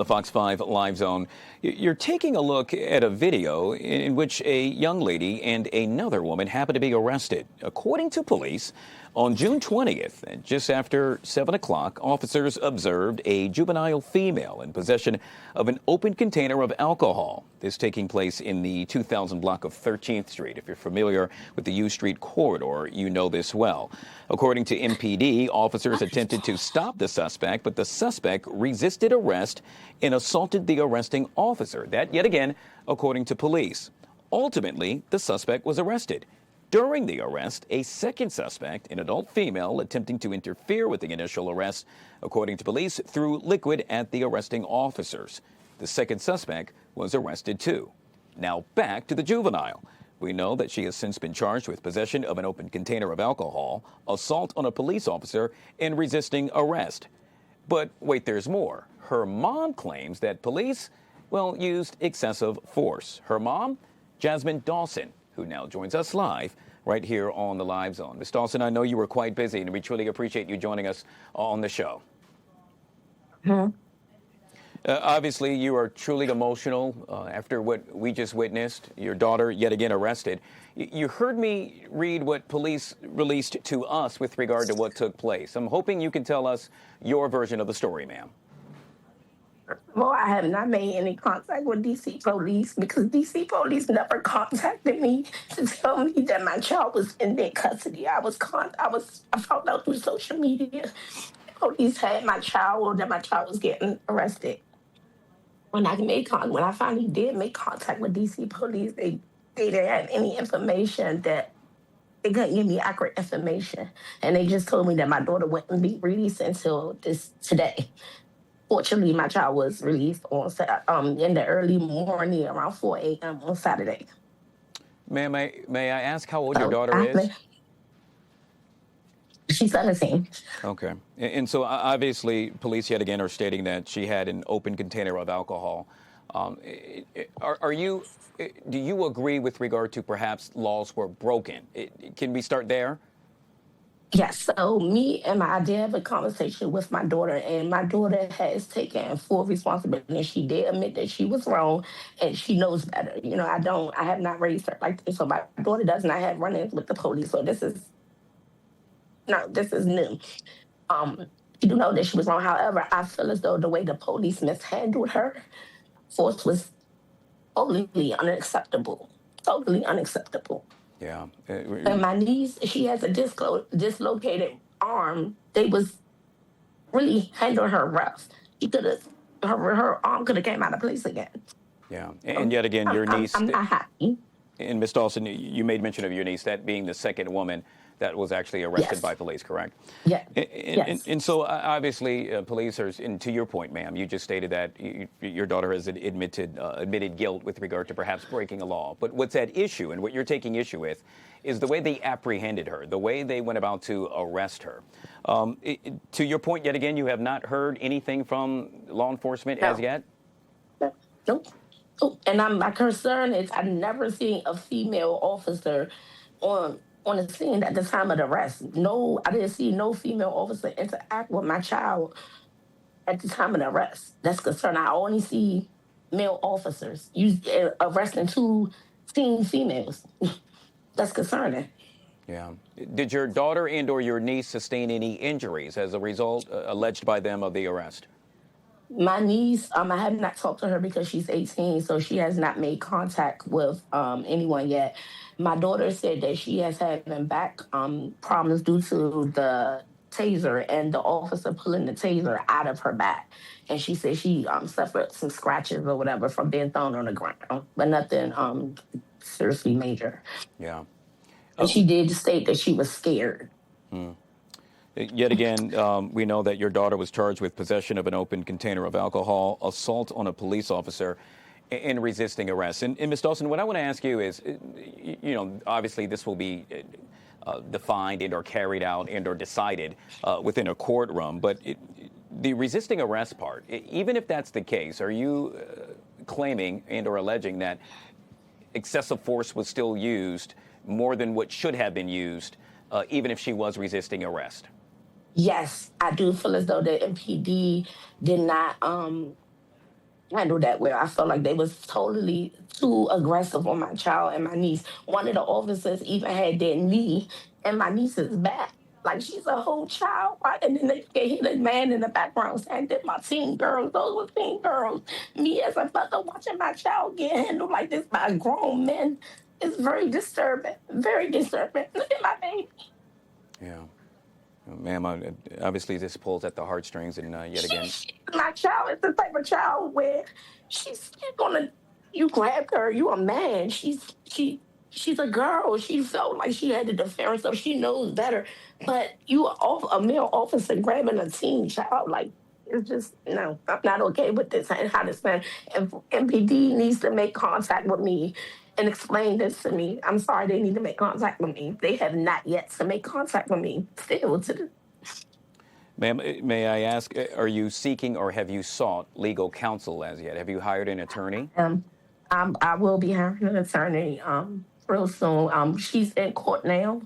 The Fox 5 Live Zone. You're taking a look at a video in which a young lady and another woman happen to be arrested. According to police, on June 20th, just after 7 o'clock, officers observed a juvenile female in possession of an open container of alcohol. This taking place in the 2000 block of 13th Street. If you're familiar with the U Street corridor, you know this well. According to MPD, officers attempted to stop the suspect, but the suspect resisted arrest and assaulted the arresting officer. That, yet again, according to police. Ultimately, the suspect was arrested. During the arrest, a second suspect, an adult female, attempting to interfere with the initial arrest, according to police, threw liquid at the arresting officers. The second suspect was arrested too. Now back to the juvenile. We know that she has since been charged with possession of an open container of alcohol, assault on a police officer, and resisting arrest. But wait, there's more. Her mom claims that police, used excessive force. Her mom, Jasmine Dawson, who now joins us live right here on the Live Zone. Ms. Dawson, I know you were quite busy, and we truly appreciate you joining us on the show. Obviously, you are truly emotional after what we just witnessed, your daughter yet again arrested. You heard me read what police released to us with regard to what took place. I'm hoping you can tell us your version of the story, ma'am. Well, I have not made any contact with DC police because DC police never contacted me to tell me that my child was in their custody. I found out through social media. Police had my child, or that my child was getting arrested. When I finally did make contact with DC police, they didn't have any information that they couldn't give me accurate information, and they just told me that my daughter wouldn't be released until today. Fortunately, my child was released in the early morning around 4 a.m. on Saturday. Ma'am, may I ask how old your daughter is? She's 17. Okay. And so obviously, police yet again are stating that she had an open container of alcohol. Do you agree with regard to perhaps laws were broken? Can we start there? Yes, so me and I did have a conversation with my daughter, and my daughter has taken full responsibility. And she did admit that she was wrong, and she knows better. I have not raised her like this, so my daughter does not have run-ins with the police. So this is new. She do know that she was wrong. However, I feel as though the way the police mishandled her, force was totally unacceptable. Totally unacceptable. Yeah. And my niece, she has a dislocated arm. They was really handling her rough. Her arm could have came out of place again. Yeah. And yet again, your niece. I'm not happy. And Ms. Dawson, you made mention of your niece, that being the second woman that was actually arrested by police, correct? Yeah. And so obviously police are, and to your point, ma'am, you just stated that your daughter has admitted guilt with regard to perhaps breaking a law. But what's at issue and what you're taking issue with is the way they apprehended her, the way they went about to arrest her. To your point, yet again, you have not heard anything from law enforcement as yet? Nope. And my concern is I've never seen a female officer on the scene at the time of the arrest. No, I didn't see no female officer interact with my child at the time of the arrest. That's concerning. I only see male officers arresting two teen females. That's concerning. Yeah. Did your daughter and or your niece sustain any injuries as a result alleged by them of the arrest? My niece, I have not talked to her because she's 18, so she has not made contact with anyone yet. My daughter said that she has had back problems due to the taser and the officer pulling the taser out of her back. And she said she suffered some scratches or whatever from being thrown on the ground, but nothing seriously major. Yeah. And she did state that she was scared. Yet again, we know that your daughter was charged with possession of an open container of alcohol, assault on a police officer, and resisting arrest. And Ms. Dawson, what I want to ask you is, obviously this will be defined and or carried out and or decided within a courtroom, but the resisting arrest part, even if that's the case, are you claiming and or alleging that excessive force was still used more than what should have been used, even if she was resisting arrest? Yes, I do feel as though the MPD did not handle that well. I felt like they was totally too aggressive on my child and my niece. One of the officers even had their knee in my niece's back. Like she's a whole child, right? And then they can hear the man in the background saying that my teen girls, those were teen girls. Me as a mother watching my child get handled like this by grown men is very disturbing. Very disturbing. Look at my baby. Yeah. Ma'am, obviously this pulls at the heartstrings, and yet again. My child is the type of child where she's gonna, you grabbed her, you a man. She's a girl. She felt like she had to defend herself. She knows better. But you are a male officer grabbing a teen child, like it's just no. I'm not okay with this and how this man. And MPD needs to make contact with me and explain this to me. I'm sorry, they need to make contact with me. They have not yet to make contact with me. Still to the Ma'am, may I ask, are you seeking or have you sought legal counsel as yet? Have you hired an attorney? I will be hiring an attorney real soon. She's in court now.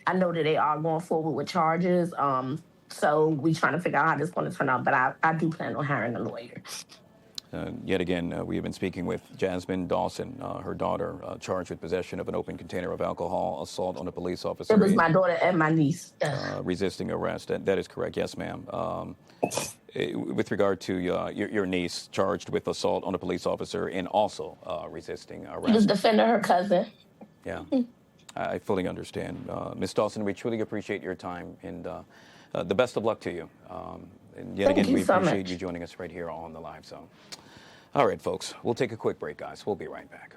I know that they are going forward with charges. So we trying to figure out how this is going to turn out. But I do plan on hiring a lawyer. Yet again, we have been speaking with Jasmine Dawson, her daughter, charged with possession of an open container of alcohol, assault on a police officer. It was my daughter and my niece. Resisting arrest. That is correct. Yes, ma'am. With regard to your niece, charged with assault on a police officer and also resisting arrest. She was defending her cousin. Yeah, I fully understand. Ms. Dawson, we truly appreciate your time, and the best of luck to you. And yet again, we appreciate you joining us right here on the live zone. All right, folks, we'll take a quick break, guys. We'll be right back.